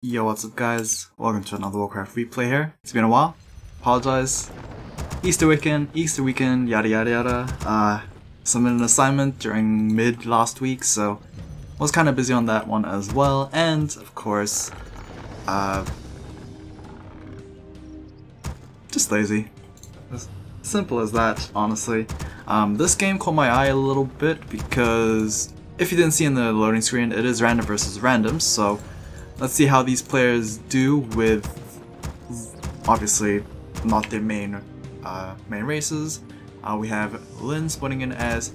Yo, what's up guys? Welcome to another Warcraft replay here. It's been a while. Apologize. Easter weekend, yada yada yada. Submitted an assignment during mid last week, so was kind of busy on that one as well. And of course, just lazy. As simple as that, honestly. This game caught my eye a little bit because if you didn't see in the loading screen, it is random versus random, so let's see how these players do with, obviously, not their main races. We have Lyn splitting in as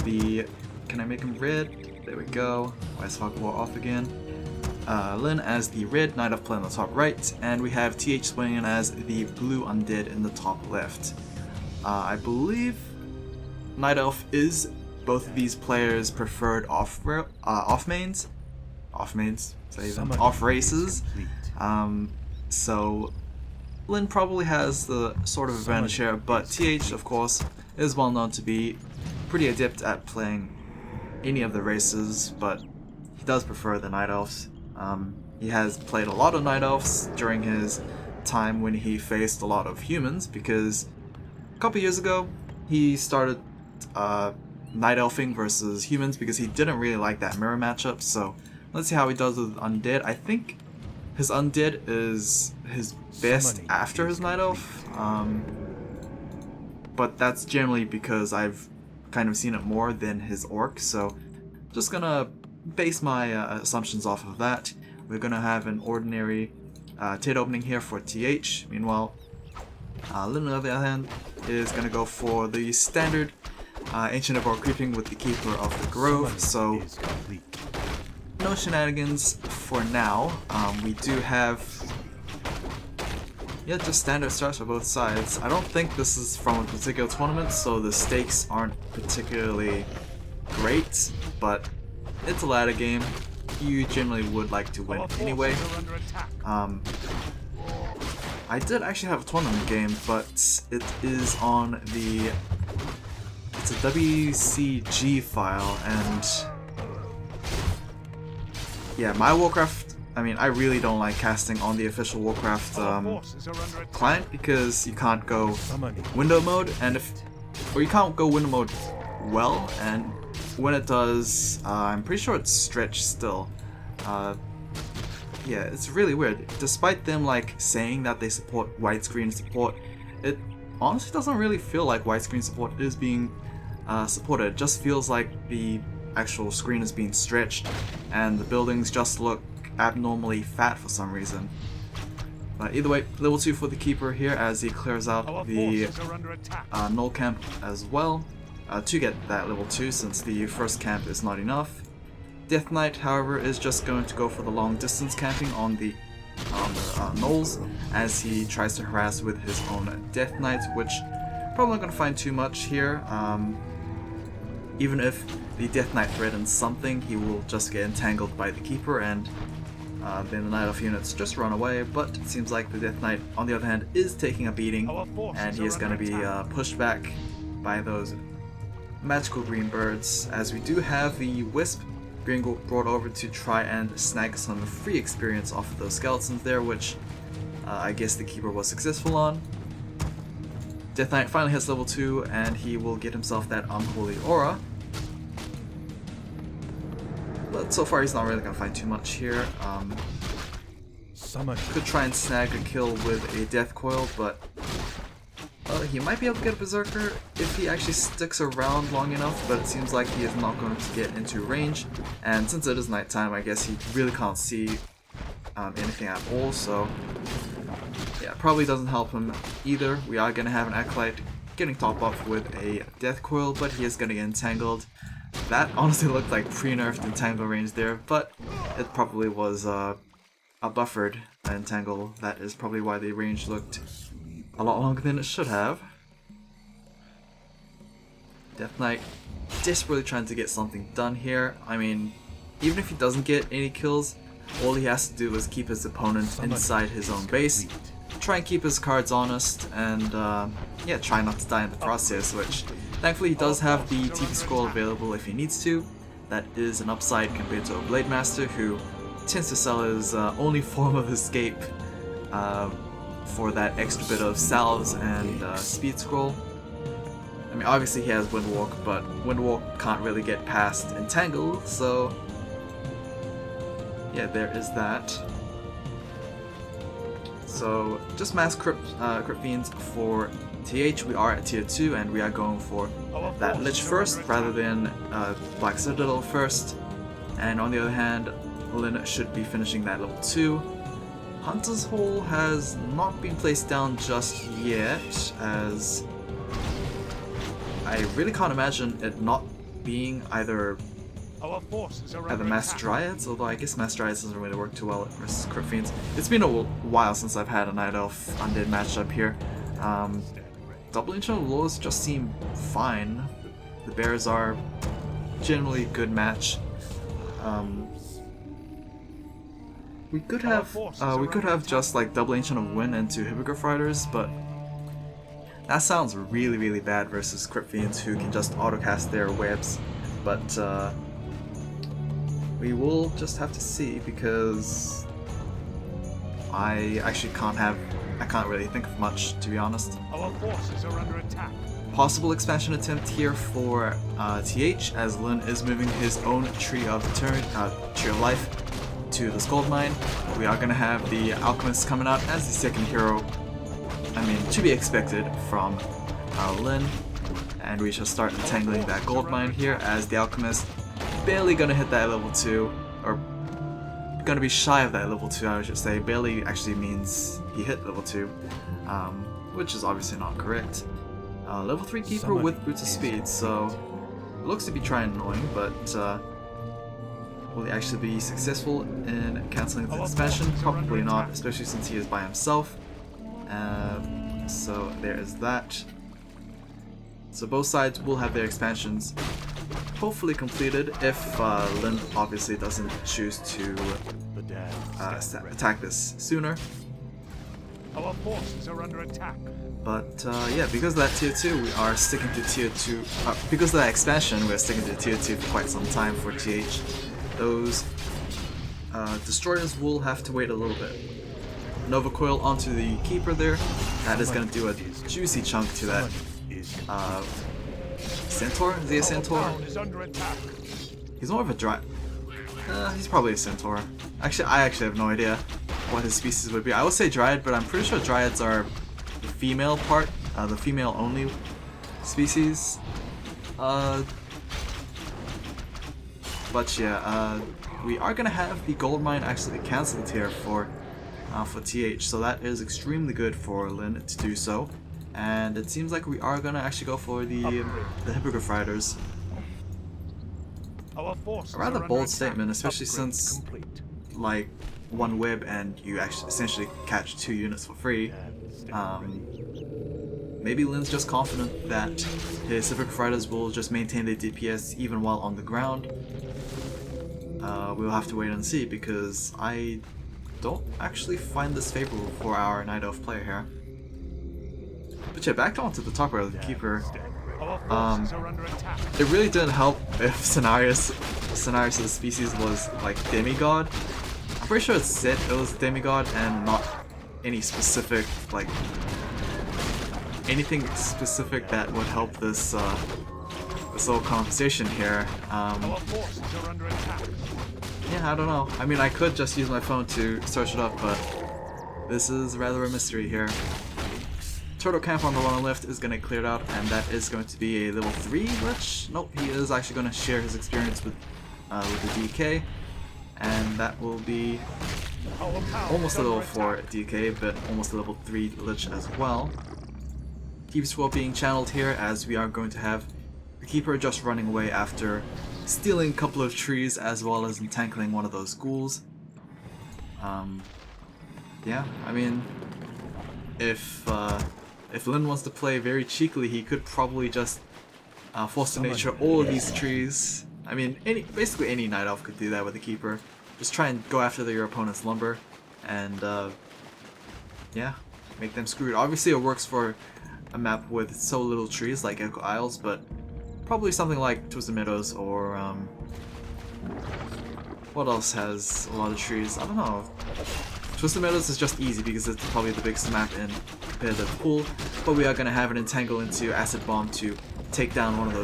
the, can I make him red? There we go. Why is Fog War off again? Lyn as the red Night Elf player in the top right, and we have TH splitting in as the blue undead in the top left. I believe Night Elf is both of these players' preferred off mains. Off races. So Lyn probably has the sort of advantage here, but TH, of course, is well known to be pretty adept at playing any of the races, but he does prefer the Night Elves. He has played a lot of Night Elves during his time when he faced a lot of humans, because a couple years ago he started Night Elfing versus humans because he didn't really like that mirror matchup, so let's see how he does with Undead. I think his Undead is his best after his Night Elf, but that's generally because I've kind of seen it more than his Orc, so just gonna base my assumptions off of that. We're gonna have an ordinary TATE opening here for TH. Meanwhile, Lyn, on the other hand, is gonna go for the standard Ancient of Our Creeping with the Keeper of the Grove, so no shenanigans for now. We do have, just standard starts for both sides. I don't think this is from a particular tournament, so the stakes aren't particularly great, but it's a ladder game. You generally would like to win anyway. I did actually have a tournament game, but it is on the, it's a WCG file, and yeah, my Warcraft, I mean, I really don't like casting on the official Warcraft client because you can't go window mode, and or you can't go window mode well, and when it does, I'm pretty sure it's stretched still. Yeah, it's really weird. Despite them like saying that they support widescreen support, it honestly doesn't really feel like widescreen support is being supported. It just feels like the actual screen is being stretched and the buildings just look abnormally fat for some reason. But either way, level 2 for the Keeper here as he clears out the null camp as well to get that level 2 since the first camp is not enough. Death Knight, however, is just going to go for the long distance camping on the knolls as he tries to harass with his own Death Knight, which probably not going to find too much here. Even if the Death Knight threatens something, he will just get entangled by the Keeper, and then the Night Elf units just run away. But it seems like the Death Knight, on the other hand, is taking a beating, and he is going to be pushed back by those magical green birds, as we do have the Wisp being brought over to try and snag some free experience off of those skeletons there, which I guess the Keeper was successful on. Death Knight finally hits level 2, and he will get himself that Unholy Aura. But so far he's not really going to find too much here. Could try and snag a kill with a Death Coil, but he might be able to get a Berserker if he actually sticks around long enough, but it seems like he is not going to get into range. And since it is nighttime, I guess he really can't see anything at all, so yeah, probably doesn't help him either. We are going to have an Acolyte getting top off with a Death Coil, but he is going to get entangled. That honestly looked like pre-nerfed entangle range there, but it probably was a buffered entangle. That is probably why the range looked a lot longer than it should have. Death Knight desperately trying to get something done here. I mean, even if he doesn't get any kills, all he has to do is keep his opponent inside his own base, try and keep his cards honest, and yeah, try not to die in the process, which thankfully he does have the TP scroll available if he needs to. That is an upside compared to a Blade Master, who tends to sell his only form of escape for that extra bit of salves and speed scroll. I mean, obviously he has Windwalk, but Windwalk can't really get past Entangle, so yeah, there is that. So just mass Crypt Fiends for TH. We are at tier 2 and we are going for that Lich first rather than Black Citadel first. And on the other hand, Lyn should be finishing that level 2. Hunter's Hole has not been placed down just yet, as I really can't imagine it not being either Mass Dryads, although I guess Mass Dryads doesn't really work too well versus Crypt Fiends. It's been a while since I've had a Night Elf Undead matchup here. Double Ancient Laws just seem fine. The Bears are generally a good match. We could have just like Double Ancient of Wind and 2 Hippogriff Riders, but that sounds really bad versus Crypt Fiends who can just autocast their webs. But we will just have to see, because I actually can't really think of much, to be honest. Our forces are under attack. Possible expansion attempt here for TH, as Lyn is moving his own Tree of Life to this gold mine. We are going to have the Alchemist coming out as the second hero, I mean, to be expected from Lyn. And we shall start entangling that gold mine here, as the Alchemist barely going to hit that level 2, or going to be shy of that level 2, I should say. Barely actually means he hit level 2, which is obviously not correct. Level 3 Keeper with Boots of Speed, so it looks to be trying annoying, but will he actually be successful in cancelling the expansion? Probably not, especially since he is by himself. So there is that. So both sides will have their expansions hopefully completed if Lyn obviously doesn't choose to attack this sooner. Our forces are under attack. But yeah, because of that tier 2, we are sticking to tier 2. Because of that expansion, we're sticking to tier 2 for quite some time for TH. Those destroyers will have to wait a little bit. Nova Coil onto the Keeper there. That is going to do a juicy chunk to that Centaur? Is he a Centaur? He's more of a Dryad. He's probably a Centaur. Actually, I have no idea what his species would be. I would say Dryad, but I'm pretty sure Dryads are the female part, the female only species. But yeah, we are gonna have the gold mine actually cancelled here for TH, so that is extremely good for Lyn to do so. And it seems like we are gonna actually go for the Hippogriff Riders. A rather bold statement, especially since like one web and you actually essentially catch 2 units for free. Maybe Lyn's just confident that his Hippogriff Riders will just maintain their DPS even while on the ground. We'll have to wait and see, because I don't actually find this favorable for our Night Elf player here. But yeah, back onto the top row of the Keeper. It really didn't help if Cenarius' species was like Demigod. I'm pretty sure it said it was Demigod and not any specific, like, anything specific that would help this this whole conversation here. Yeah, I don't know. I mean, I could just use my phone to search it up, but this is rather a mystery here. Turtle Camp on the lower left is going to clear it out, and that is going to be a level 3 Lich. Nope, he is actually going to share his experience with the DK, and that will be almost a level 4 DK, but almost a level 3 Lich as well. Keep Swell being channeled here, as we are going to have the Keeper just running away after stealing a couple of trees, as well as entangling one of those ghouls. Yeah, I mean, if Lyn wants to play very cheekily, he could probably just force to nature all of these trees. I mean, basically any Night Elf could do that with the Keeper. Just try and go after your opponent's lumber, and yeah, make them screwed. Obviously it works for a map with so little trees like Echo Isles, but probably something like Twisted Meadows or What else has a lot of trees? I don't know. Twisted Meadows is just easy because it's probably the biggest map in compared to the pool, but we are going to have an entangle into Acid Bomb to take down one of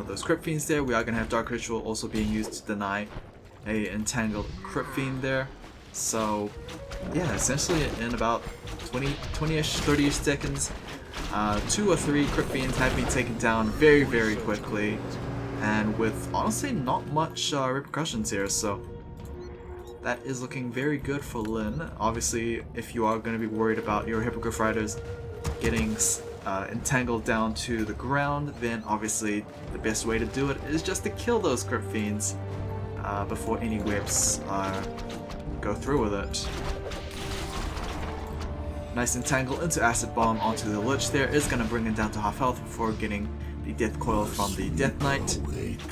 those Crypt Fiends there. We are going to have Dark Ritual also being used to deny a entangled Crypt Fiend there. So yeah, essentially in about 20-ish, 30-ish seconds, 2 or 3 Crypt Fiends have been taken down very, very quickly, and with honestly not much repercussions here, so that is looking very good for Lin. Obviously, if you are going to be worried about your Hippogriff Riders getting entangled down to the ground, then obviously the best way to do it is just to kill those Crypt Fiends before any webs go through with it. Nice entangle into Acid Bomb onto the Lich there is going to bring him down to half health before getting the Death Coil from the Death Knight.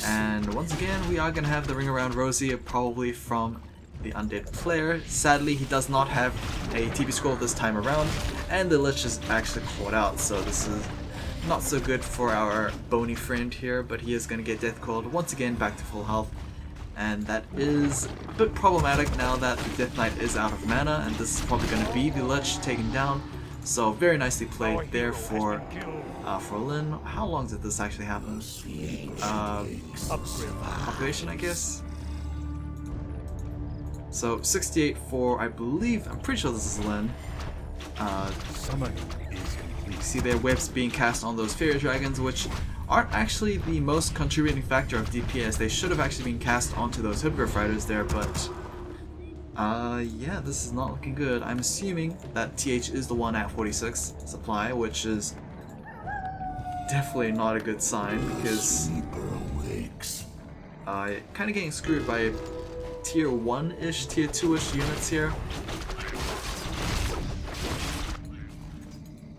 And once again, we are going to have the Ring Around Rosie, probably from the Undead player. Sadly, he does not have a TP scroll this time around, and the Lich is actually caught out, so this is not so good for our bony friend here, but he is going to get Death Coiled once again back to full health. And that is a bit problematic now that the Death Knight is out of mana, and this is probably going to be the Lich taken down. So very nicely played there for Lin. How long did this actually happen? Population, I guess? So 68 for, I believe, I'm pretty sure this is Lin. You see their webs being cast on those Fairy Dragons, which aren't actually the most contributing factor of DPS. They should have actually been cast onto those Hippogriff Riders there, but yeah, this is not looking good. I'm assuming that TH is the one at 46 supply, which is definitely not a good sign, because kind of getting screwed by tier 1-ish, tier 2-ish units here.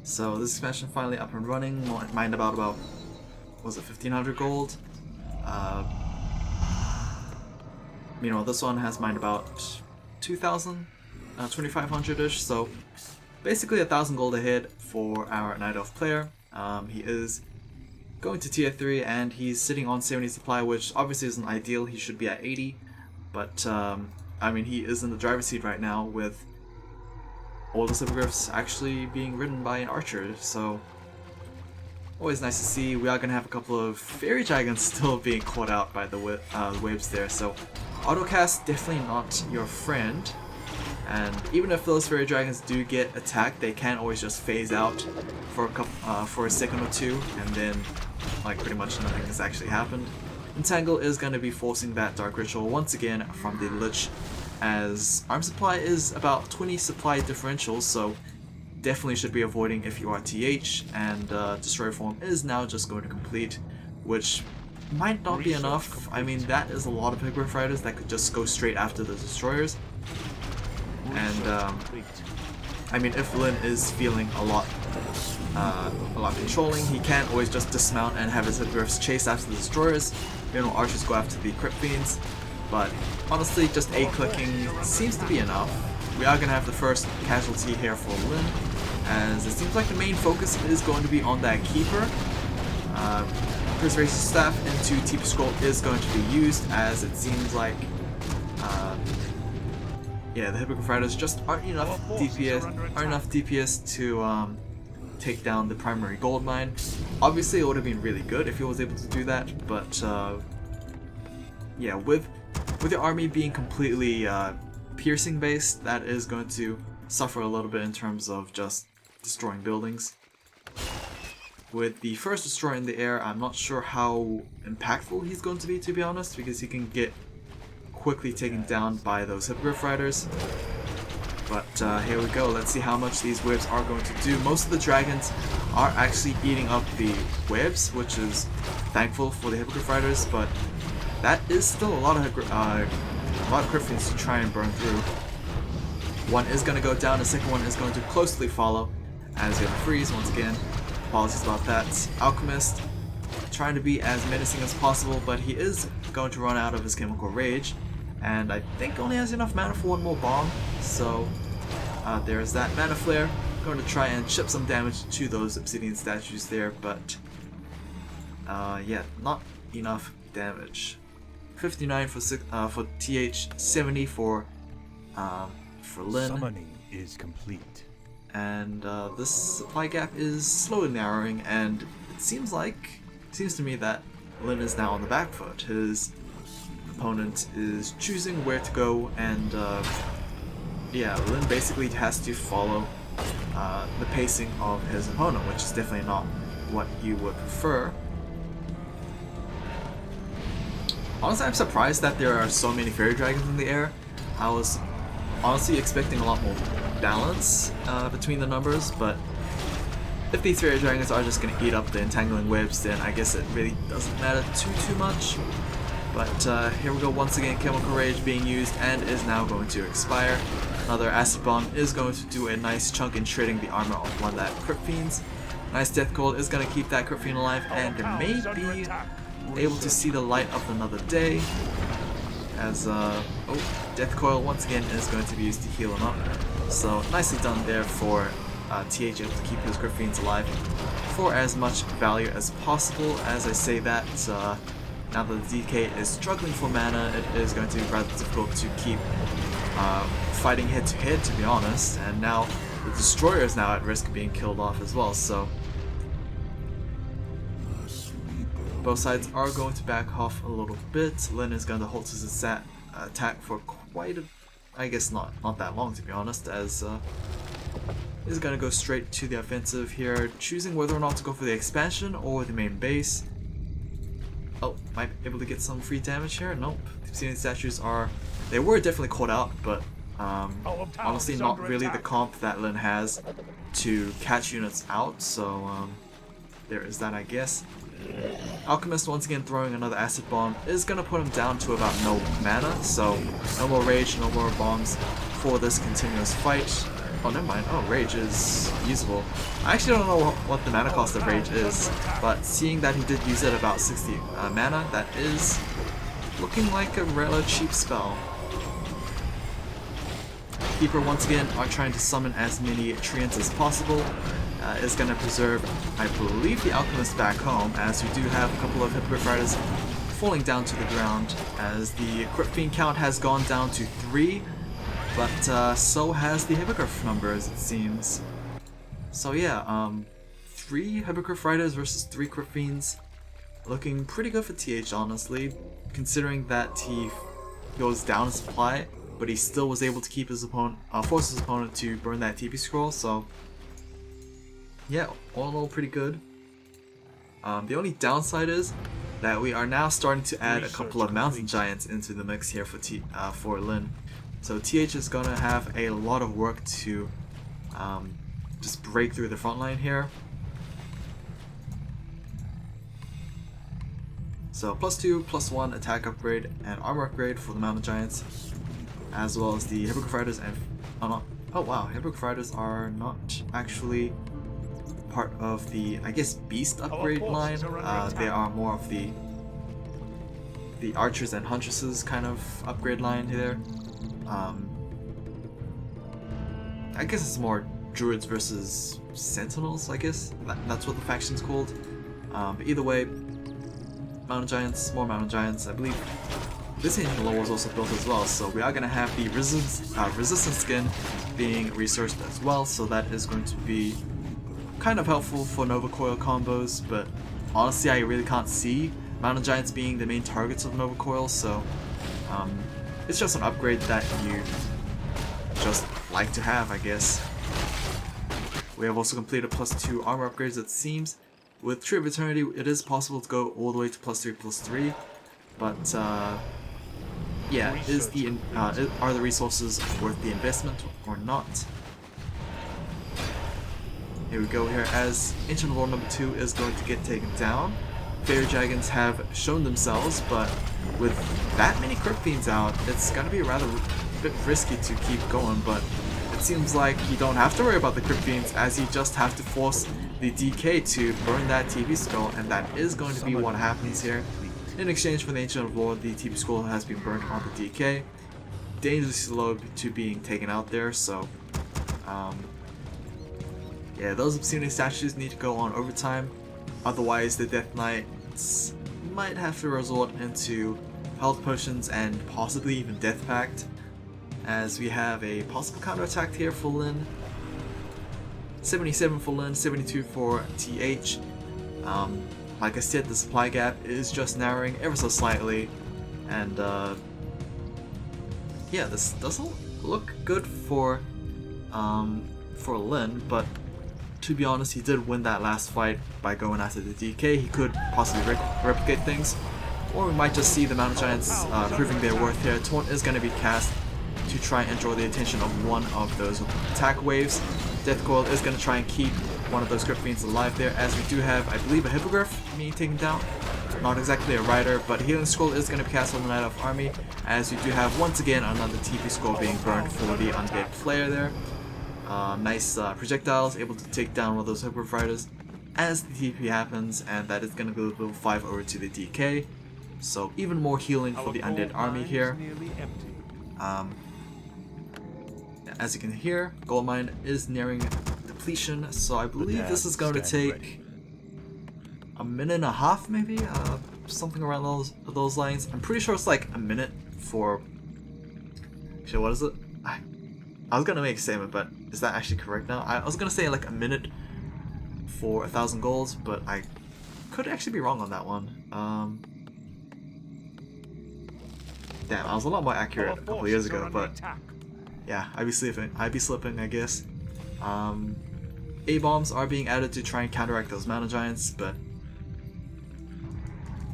So this expansion finally up and running. Mined about was it 1500 gold? Meanwhile, this one has mined about 2000, 2500-ish. So basically 1000 gold ahead for our Night Elf player. He is going to tier 3 and he's sitting on 70 supply, which obviously isn't ideal. He should be at 80, but I mean, he is in the driver's seat right now with all the Hippogriffs actually being ridden by an archer, so always nice to see. We are going to have a couple of Fairy Dragons still being caught out by the waves there, so autocast definitely not your friend. And even if those Fairy Dragons do get attacked, they can always just phase out for a second or two, and then like pretty much nothing has actually happened. Entangle is going to be forcing that Dark Ritual once again from the Lich, as arm supply is about 20 supply differential, so definitely should be avoiding if you are TH, and Destroyer Form is now just going to complete, which might not be enough. I mean, that is a lot of Hippogriff Riders that could just go straight after the Destroyers. And I mean, if Lin is feeling a lot controlling, he can always just dismount and have his Hippogriffs chase after the Destroyers. You know, archers go after the Crypt Fiends, but honestly, just A-clicking seems to be enough. We are going to have the first casualty here for Lin, as it seems like the main focus is going to be on that Keeper. Preservation Staff into TP Scroll is going to be used, as it seems like yeah, the Hippogriff Riders just aren't enough DPS to take down the primary gold mine. Obviously, it would have been really good if he was able to do that, but yeah, with the army being completely piercing based, that is going to suffer a little bit in terms of just destroying buildings. With the first destroyer in the air, I'm not sure how impactful he's going to be honest, because he can get quickly taken down by those Hippogriff Riders. But here we go, let's see how much these webs are going to do. Most of the dragons are actually eating up the webs, which is thankful for the Hippogriff Riders, but that is still a lot of Crypt Fiends to try and burn through. One is going to go down, the second one is going to closely follow, as you have a freeze once again. Apologies about that. Alchemist trying to be as menacing as possible, but he is going to run out of his Chemical Rage, and I think only has enough mana for one more bomb, so there's that. Mana Flare, going to try and chip some damage to those obsidian statues there, but yeah, not enough damage. 59 for TH000 for Lin. Summoning is complete. And this supply gap is slowly narrowing, and it seems to me that Lin is now on the back foot. His opponent is choosing where to go, and yeah, Lin basically has to follow the pacing of his opponent, which is definitely not what you would prefer. Honestly, I'm surprised that there are so many fairy dragons in the air. I was honestly expecting a lot more balance between the numbers, but if these fairy dragons are just going to eat up the entangling webs, then I guess it really doesn't matter too much. But here we go once again, Chemical Rage being used and is now going to expire. Another Acid Bomb is going to do a nice chunk in shredding the armor of one of that Crypt Fiends. Nice Death Coil is going to keep that Crypt Fiend alive and may be able to see the light of another day. As Death Coil once again is going to be used to heal him up. So nicely done there for TH to keep his Crypt Fiends alive for as much value as possible. As I say that, now that the DK is struggling for mana, it is going to be rather difficult to keep fighting head to head, to be honest. And now the Destroyer is now at risk of being killed off as well, so both sides are going to back off a little bit. Lin is going to hold his attack for quite a, I guess not that long, to be honest, as is going to go straight to the offensive here, choosing whether or not to go for the expansion or the main base. Oh, might be able to get some free damage here. Nope. Seeing statues they were definitely caught out, but honestly not really the comp that Lin has to catch units out, so there is that, I guess. Alchemist once again throwing another Acid Bomb is going to put him down to about no mana, so no more Rage, no more bombs for this continuous fight. Oh, never mind. Oh, Rage is usable. I actually don't know what the mana cost of Rage is, but seeing that he did use it about 60 mana, that is looking like a rather cheap spell. Keeper once again are trying to summon as many treants as possible. Is going to preserve, I believe, the Alchemist back home, as we do have a couple of Hippogriff Riders falling down to the ground, as the Crypt Fiend count has gone down to 3, but so has the Hippogriff numbers, it seems. So yeah, 3 Hippogriff Riders versus 3 Crypt Fiends, looking pretty good for TH, honestly, considering that he goes down in supply, but he still was able to keep his opponent, force his opponent to burn that TP scroll, so yeah, all in all pretty good. The only downside is that we are now starting to add a couple of mountain giants into the mix here for Lin. So TH is gonna have a lot of work to just break through the front line here. So +2, +1 attack upgrade and armor upgrade for the mountain giants, as well as the Hippogriff Riders and oh wow, Hippogriff Riders are not actually part of the, I guess, beast upgrade line. They are more of the archers and huntresses kind of upgrade line here. I guess it's more druids versus sentinels, I guess that's what the faction's called. But either way, mountain giants, more mountain giants. I believe this ancient lore was also built as well, so we are going to have the resistance skin being researched as well, so that is going to be kind of helpful for Nova Coil combos, but honestly I really can't see mountain giants being the main targets of Nova Coil, so it's just an upgrade that you just like to have, I guess. We have also completed +2 armor upgrades, it seems. With Tree of Eternity it is possible to go all the way to +3/+3, but yeah, are the resources worth the investment or not? Here we go here, as Ancient Lore number 2 is going to get taken down. Fairy Dragons have shown themselves, but with that many Crypt Fiends out, it's gonna be rather bit risky to keep going, but it seems like you don't have to worry about the Crypt Fiends, as you just have to force the DK to burn that TP scroll, and that is going to be what happens here. In exchange for the Ancient of Lore, the TP scroll has been burned on the DK. Dangerously low to being taken out there, so yeah, those Obscenity statues need to go on overtime, otherwise the Death Knights might have to resort into health potions, and possibly even Death Pact, as we have a possible counterattack here for Lin. 77 for Lin, 72 for TH. Like I said, the supply gap is just narrowing ever so slightly, and yeah, this doesn't look good for Lin, but to be honest, he did win that last fight by going after the DK. He could possibly replicate things, or we might just see the Mountain Giants proving their worth here. Taunt is going to be cast to try and draw the attention of one of those attack waves. Death Coil is going to try and keep one of those Crypt Fiends alive there, as we do have, I believe, a Hippogriff being taken down. Not exactly a rider, but Healing Scroll is going to be cast on the Night Elf army, as we do have once again another TP scroll being burned for the undead player there. Nice projectiles, able to take down one of those Hippogriff riders as the TP happens, and that is going to go level 5 over to the DK. So even more healing for the undead army here. As you can hear, gold mine is nearing depletion, so I believe this is going to take a minute and a half, maybe, something around those lines. I'm pretty sure it's like a minute for. Actually, what is it? I was gonna make a statement, but is that actually correct now? I was gonna say like a minute for 1,000 golds, but I could actually be wrong on that one. Damn, I was a lot more accurate a couple years ago, but yeah, I'd be slipping, I guess. A-bombs are being added to try and counteract those Mountain Giants, but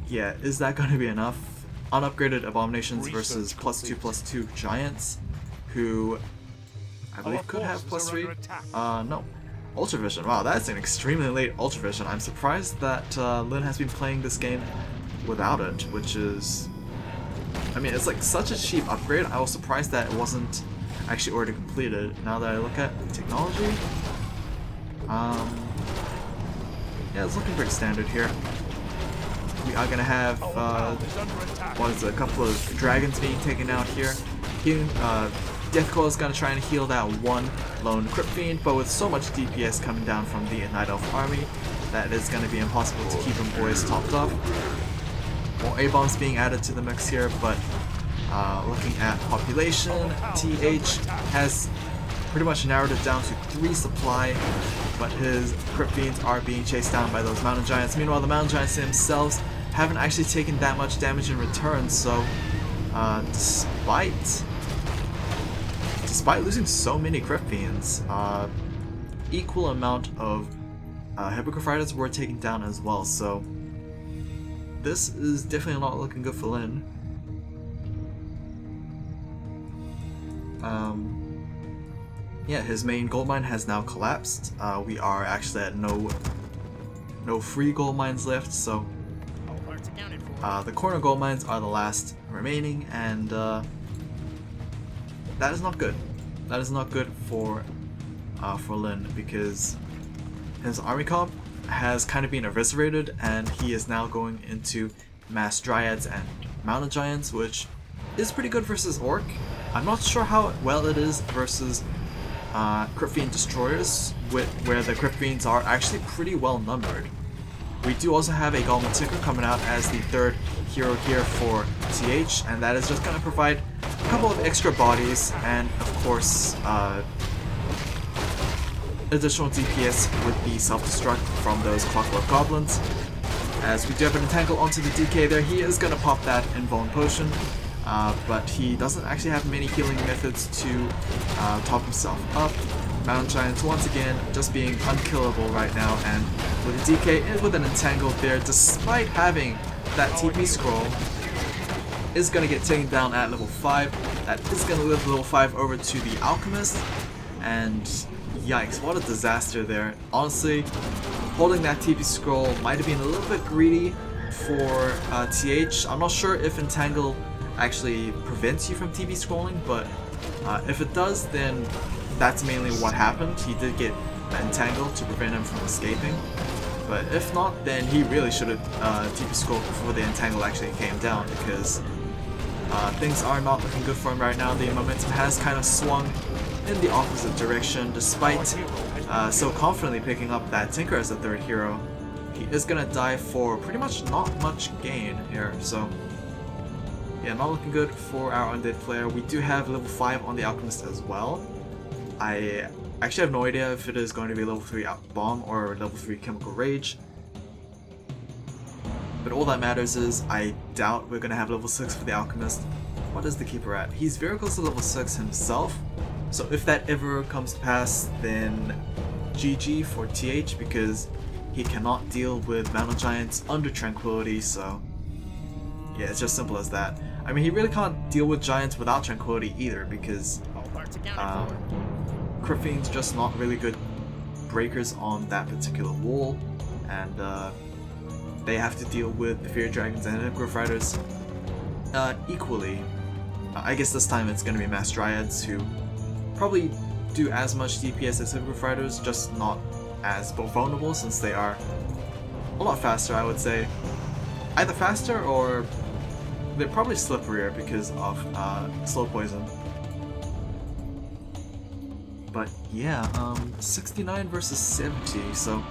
yeah, is that going to be enough? Unupgraded Abominations versus +2/+2 Giants, who I believe could have +3. No. Ultra Vision. Wow, that's an extremely late Ultra Vision. I'm surprised that Lin has been playing this game without it, which is... I mean, it's like such a cheap upgrade. I was surprised that it wasn't actually already completed. Now that I look at the technology, yeah, it's looking pretty standard here. We are gonna have a couple of dragons being taken out here. Death Coil is gonna try and heal that one lone Crypt Fiend, but with so much DPS coming down from the Night Elf army, that is gonna be impossible to keep them boys topped off. More A-bombs being added to the mix here, but looking at population, TH has pretty much narrowed it down to 3 supply, but his Crypt Fiends are being chased down by those Mountain Giants. Meanwhile, the Mountain Giants themselves haven't actually taken that much damage in return, so despite losing so many Crypt Fiends, equal amount of Hippogriff Riders were taken down as well, so this is definitely not looking good for Lin. Yeah, his main gold mine has now collapsed. We are actually at no free gold mines left, so the corner gold mines are the last remaining, and that is not good. That is not good for Lin, because his army comp has kind of been eviscerated, and he is now going into mass dryads and mountain giants, which is pretty good versus orc. I'm not sure how well it is versus Crypt Fiend destroyers, where the Crypt Fiends are actually pretty well numbered. We do also have a Goblin Tinker coming out as the 3rd hero here for TH, and that is just going to provide a couple of extra bodies, and of course additional DPS with the self-destruct from those Clockwork Goblins. As we do have an Entangle onto the DK there, he is going to pop that Invuln Potion, but he doesn't actually have many healing methods to top himself up. Mountain Giants once again just being unkillable right now, and with the DK and with an Entangle there, despite having that TP scroll, is going to get taken down at level 5. That is going to live level 5 over to the Alchemist, and yikes, what a disaster there. Honestly, holding that TP scroll might have been a little bit greedy for TH. I'm not sure if Entangle actually prevents you from TP scrolling, but if it does, then that's mainly what happened. He did get Entangle to prevent him from escaping, but if not, then he really should have TP scrolled before the Entangle actually came down, because things are not looking good for him right now. The momentum has kind of swung in the opposite direction, despite so confidently picking up that Tinker as the 3rd hero. He is gonna die for pretty much not much gain here, so Yeah, not looking good for our undead player. We do have level 5 on the Alchemist as well. I actually have no idea if it is going to be level 3 Bomb or level 3 Chemical Rage. But all that matters is I doubt we're going to have level 6 for the Alchemist. What is the Keeper at? He's very close to level 6 himself. So if that ever comes to pass, then GG for TH, because he cannot deal with Mountain Giants under Tranquility, so yeah, it's just simple as that. I mean, he really can't deal with Giants without Tranquility either, because Crypt Fiend's just not really good breakers on that particular wall, and they have to deal with the Fear Dragons and Hippogriff Riders equally. I guess this time it's going to be Mass Dryads, who probably do as much DPS as Hippogriff Riders, just not as vulnerable, since they are a lot faster, I would say. Either faster, or they're probably slipperier because of slow poison. But yeah, 69 versus 70, so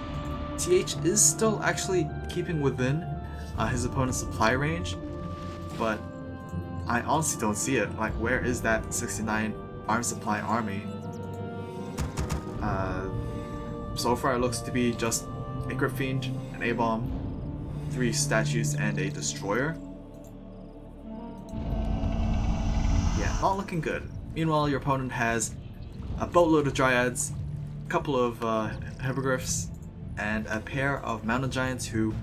TH is still actually keeping within his opponent's supply range, but I honestly don't see it. Like, where is that 69 arm supply army? So far it looks to be just a Crypt Fiend, an A-Bomb, 3 statues, and a Destroyer. Yeah, not looking good. Meanwhile, your opponent has a boatload of Dryads, a couple of Hippogriffs, and a pair of Mountain Giants who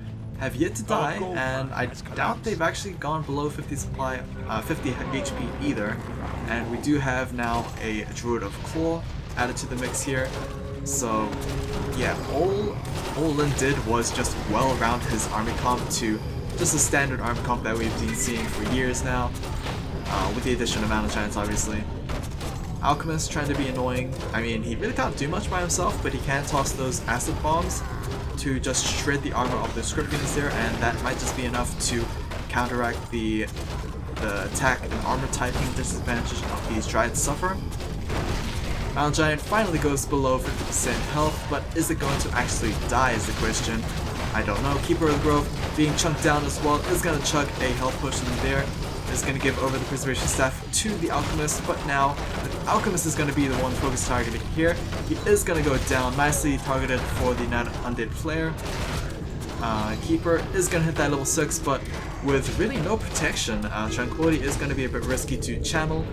have yet to die, and I doubt they've actually gone below 50 supply, 50 HP either. And we do have now a Druid of Claw added to the mix here. So yeah, all Lin did was just well round his army comp to just a standard army comp that we've been seeing for years now, with the addition of Mountain Giants obviously. Alchemist trying to be annoying. I mean, he really can't do much by himself, but he can toss those acid bombs to just shred the armor of the Crypt Fiends there, and that might just be enough to counteract the attack and armor typing disadvantage of these Dryads suffer. Mountain Giant finally goes below 50% health, but is it going to actually die is the question. I don't know. Keeper of the Grove being chunked down as well is going to chug a health potion in there. Is going to give over the Preservation Staff to the Alchemist, but now the Alchemist is going to be the one focus targeting here. He is going to go down, nicely targeted for the undead player. Keeper is going to hit that level 6, but with really no protection. Tranquility is going to be a bit risky to channel.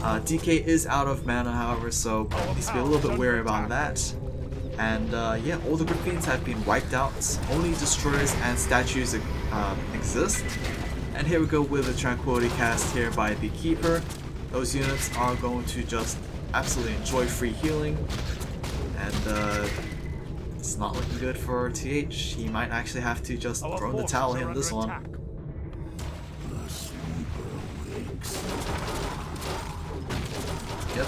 DK is out of mana, however, so needs to be a little bit wary about that. And yeah, all the Crypt Fiends have been wiped out. Only Destroyers and Statues exist. And here we go with a Tranquility cast here by the Keeper. Those units are going to just absolutely enjoy free healing. And it's not looking good for TH. He might actually have to just throw the towel in this one. Yep,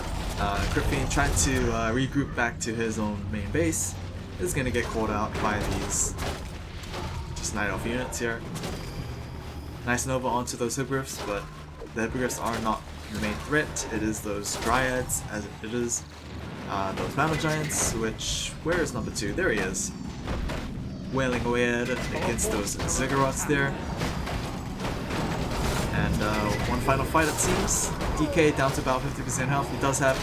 Crypt Fiend trying to regroup back to his own main base is going to get called out by these just Night Elf units here. Nice Nova onto those Hippogriffs, but the Hippogriffs are not the main threat. It is those Dryads, as it is those Mountain Giants, which, where is number 2? There he is. Wailing away at it against those Ziggurats there. And one final fight it seems. DK down to about 50% health. He does have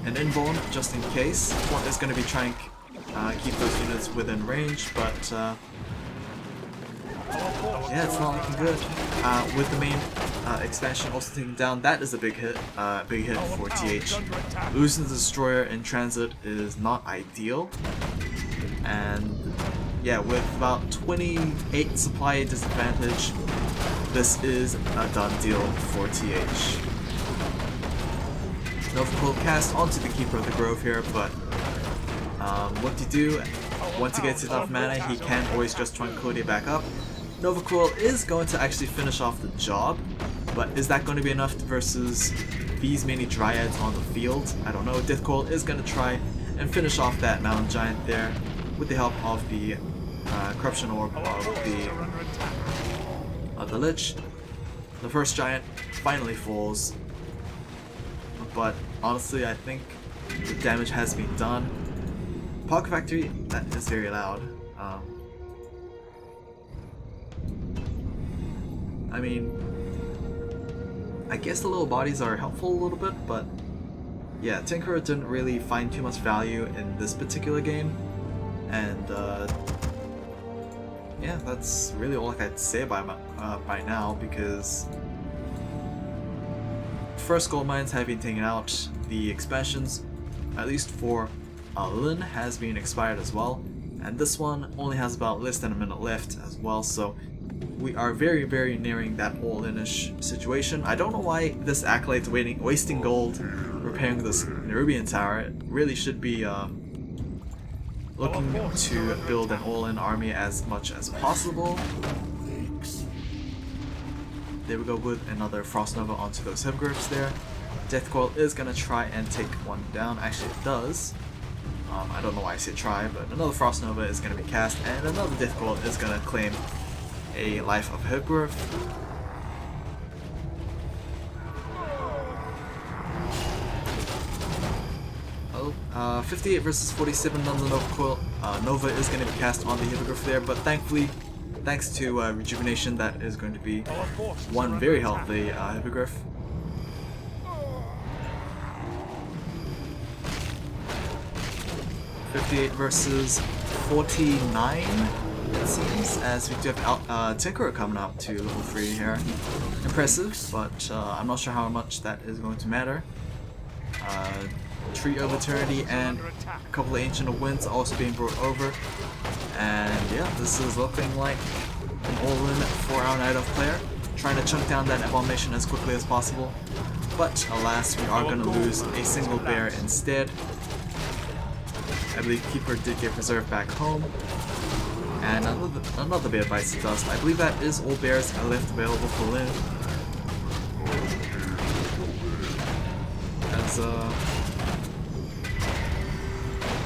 an invuln just in case. One is going to be trying to keep those units within range, but yeah, it's not looking good. With the main expansion also taken down, that is a big hit for TH. Losing the Destroyer in transit is not ideal. And yeah, with about 28 supply disadvantage, this is a done deal for TH. Nova Coil cast onto the Keeper of the Grove here, but what to do? Once he gets enough mana, he can always just Tranquility back up. Nova Coil is going to actually finish off the job, but is that going to be enough versus these many Dryads on the field? I don't know. Death Coil is going to try and finish off that Mountain Giant there with the help of the Corruption Orb of the Lich. The first Giant finally falls, but honestly I think the damage has been done. Pocket Factory, that is very loud. I mean, I guess the little bodies are helpful a little bit, but yeah, Tinkerer didn't really find too much value in this particular game, and yeah, that's really all I could say by now, because first gold mines have been taken out, the expansions, at least for Lin, has been expired as well, and this one only has about less than a minute left as well, so we are very nearing that all-in-ish situation. I don't know why this Acolyte's wasting gold repairing this Nerubian tower. It really should be looking to build an all-in army as much as possible. There we go with another Frost Nova onto those Hippogriffs there. Death Coil is going to try and take one down. Actually, it does. I don't know why I say try, but another Frost Nova is going to be cast, and another Death Coil is going to claim a life of Hippogriff. Oh, 58 versus 47, another Nova is going to be cast on the Hippogriff there, but thankfully, thanks to Rejuvenation, that is going to be one very healthy Hippogriff. .58 versus 49, it seems, as we do have Tinkerer coming up to level 3 here. Impressive, but I'm not sure how much that is going to matter. Tree of Eternity and a couple of Ancient of Winds also being brought over. And yeah, this is looking like an all-in for our Night Elf player, trying to chunk down that Abomination as quickly as possible. But alas, we are going to lose a single bear instead. I believe Keeper did get preserved back home. And another bear bites the dust. I believe that is all bears left available for Lin. As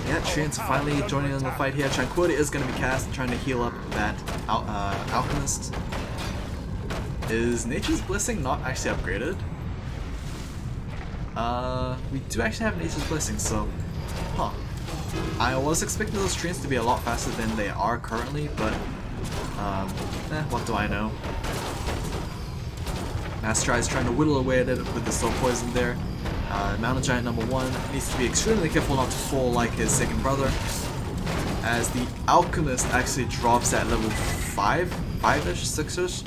yeah, Treants finally joining in the fight here. Tranquility is going to be cast, trying to heal up that Alchemist. Is Nature's Blessing not actually upgraded? We do actually have Nature's Blessing, so huh. I was expecting those Treants to be a lot faster than they are currently, but what do I know? Master Eye is trying to whittle away at it with the Soul Poison there. Mountain Giant number 1 needs to be extremely careful not to fall like his second brother, as the Alchemist actually drops at level 5-ish, 6-ish.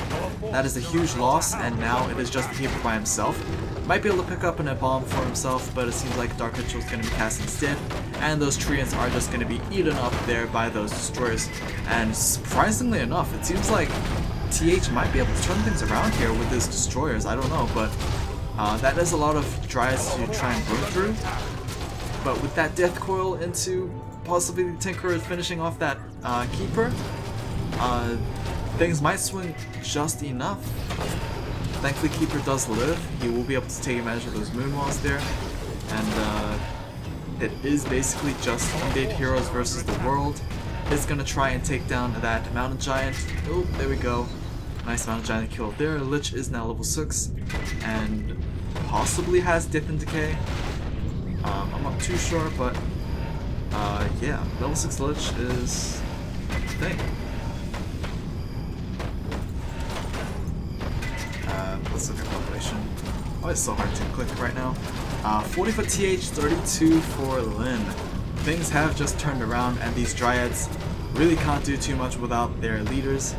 That is a huge loss, and now it is just Keeper by himself. Might be able to pick up an bomb for himself, but it seems like Dark Ritual is going to be cast instead, and those Treants are just going to be eaten up there by those Destroyers. And surprisingly enough, it seems like TH might be able to turn things around here with his Destroyers. I don't know, but that is a lot of Dryads to try and burn through. But with that Death Coil into possibly the Tinkerer finishing off that Keeper, things might swing just enough. Thankfully, Keeper does live. He will be able to take advantage of those Moon Walls there. And it is basically just Undead Heroes versus the world. It's going to try and take down that Mountain Giant. Oh, there we go. Nice Mountain Giant kill there. Lich is now level 6 and possibly has Death and Decay. I'm not too sure, but yeah, level 6 Lich is a thing. Let's look at population. Oh, it's so hard to click right now. 40 for TH, 32 for Lin. Things have just turned around, and these Dryads really can't do too much without their leaders.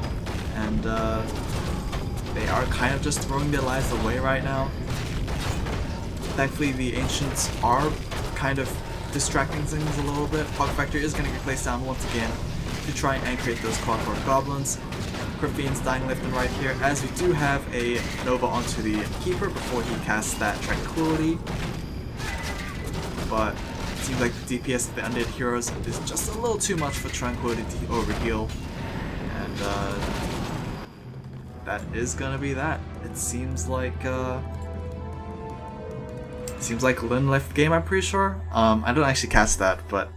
And they are kind of just throwing their lives away right now. Thankfully, the Ancients are kind of distracting things a little bit. Hog Factory is going to get placed down once again to try and create those Clockwork Goblins. Cryptian's dying left and right here, as we do have a Nova onto the Keeper before he casts that Tranquility. But it seems like the DPS of the Undead Heroes is just a little too much for Tranquility to overheal. And that is gonna be that. It seems like Lin left the game, I'm pretty sure. I don't actually cast that, but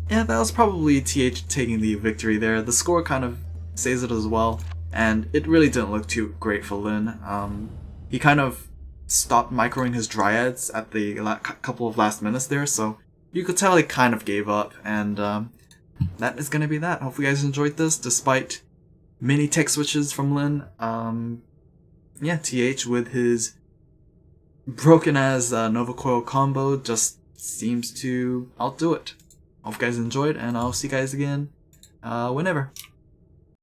yeah, that was probably TH taking the victory there. The score kind of says it as well, and it really didn't look too great for Lin. He kind of stopped microing his Dryads at the couple of last minutes there, so you could tell he kind of gave up, and that is going to be that. Hope you guys enjoyed this, despite many tech switches from Lin. yeah, TH with his broken as Nova Coil combo just seems to outdo it. Hope you guys enjoyed, and I'll see you guys again whenever.